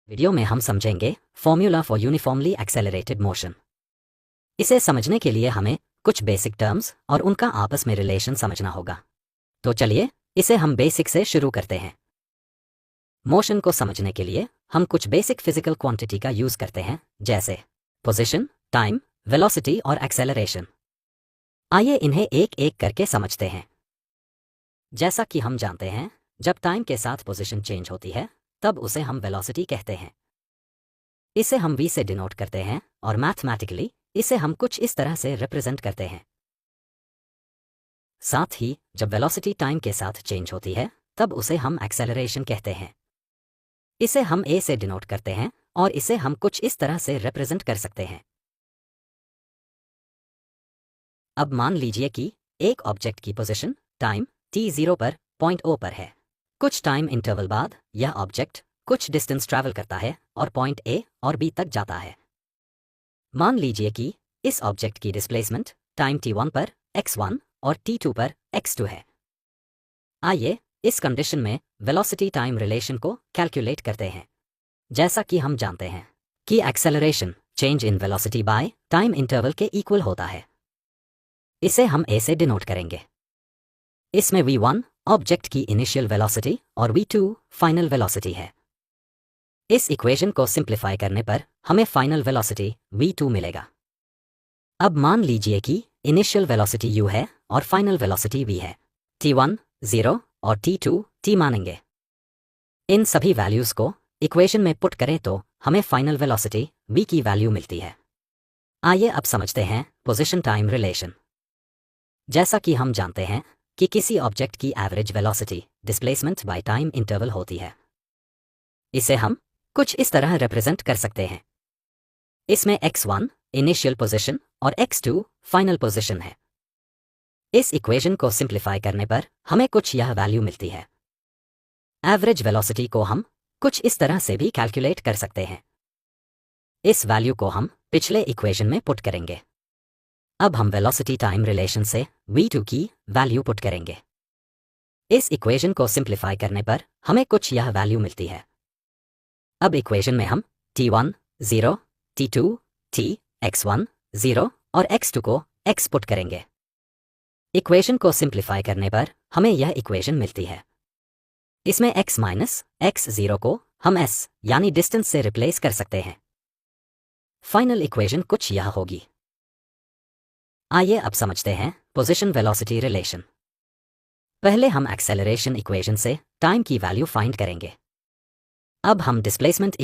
Video में हम समझेंगे formula for uniformly accelerated motion. इसे समझने के लिए हमें कुछ बेसिक टर्म्स और उनका आपस में रिलेशन समझना होगा। तो चलिए इसे हम बेसिक से शुरू करते हैं। मोशन को समझने के लिए हम कुछ बेसिक फिजिकल क्वांटिटी का यूज करते हैं, जैसे पोजीशन, टाइम, वेलोसिटी और एक्सेलरेशन। आइए इन्हें एक एक करके समझते हैं। जैसा कि हम जानते हैं, जब टाइम के साथ पोजीशन चेंज होती है तब उसे हम वेलोसिटी कहते हैं। इसे हम v से डिनोट करते हैं और मैथमेटिकली इसे हम कुछ इस तरह से रिप्रेजेंट करते हैं। साथ ही जब वेलोसिटी टाइम के साथ चेंज होती है तब उसे हम एक्सेलरेशन कहते हैं। इसे हम a से डिनोट करते हैं और इसे हम कुछ इस तरह से रिप्रेजेंट कर सकते हैं। अब मान लीजिए कि एक ऑब्जेक्ट की पोजीशन टाइम t0 पर पॉइंट O पर है। कुछ टाइम इंटरवल बाद यह ऑब्जेक्ट कुछ डिस्टेंस ट्रैवल करता है और पॉइंट A और B तक जाता है। मान लीजिए कि इस ऑब्जेक्ट की डिस्प्लेसमेंट टाइम t1 पर x1 और t2 पर x2 है। आइए इस कंडीशन में वेलोसिटी टाइम रिलेशन को कैलकुलेट करते हैं। जैसा कि हम जानते हैं कि acceleration change in velocity by time interval के इक्वल होता है। इसे हम a से डिनोट करेंगे। इसमें v1 ऑब्जेक्ट की इनिशियल वेलोसिटी और v2 फाइनल वेलोसिटी है। इस इक्वेशन को सिंप्लीफाई करने पर हमें फाइनल वेलोसिटी v2 मिलेगा। अब मान लीजिए कि इनिशियल वेलोसिटी u है और फाइनल वेलोसिटी v है। t1 0 और t2 t मानेंगे। इन सभी वैल्यूज को इक्वेशन में पुट करें तो हमें फाइनल वेलोसिटी v की वैल्यू मिलती है। आइए अब समझते हैं पोजीशन टाइम रिलेशन। जैसा कि हम जानते हैं कि किसी ऑब्जेक्ट की average velocity displacement by time interval होती है। इसे हम कुछ इस तरह रिप्रेजेंट कर सकते हैं। इसमें x1 इनिशियल पोजीशन और x2 फाइनल पोजीशन है। इस इक्वेशन को सिंप्लीफाई करने पर हमें कुछ यह वैल्यू मिलती है। एवरेज वेलोसिटी को हम कुछ इस तरह से भी कैलकुलेट कर सकते हैं। इस वैल्यू को हम पिछले इक्वेशन में पुट करेंगे। अब हम वेलोसिटी टाइम रिलेशन से v2 की वैल्यू पुट करेंगे। इस इक्वेशन को सिंप्लीफाई करने पर हमें कुछ यह वैल्यू मिलती है। अब इक्वेशन में हम t1 0, t2 t, x1 0 और x2 को x पुट करेंगे। इक्वेशन को सिंप्लीफाई करने पर हमें यह इक्वेशन मिलती है। इसमें x माइनस x0 को हम s यानी डिस्टेंस से रिप्लेस कर सकते हैं। फाइनल इक्वेशन कुछ यह होगी। आइए अब समझते हैं पोजीशन वेलोसिटी रिलेशन। पहले हम एक्सेलरेशन इक्वेशन से टाइम की वैल्यू फाइंड करेंगे। अब हम डिस्प्लेसमेंट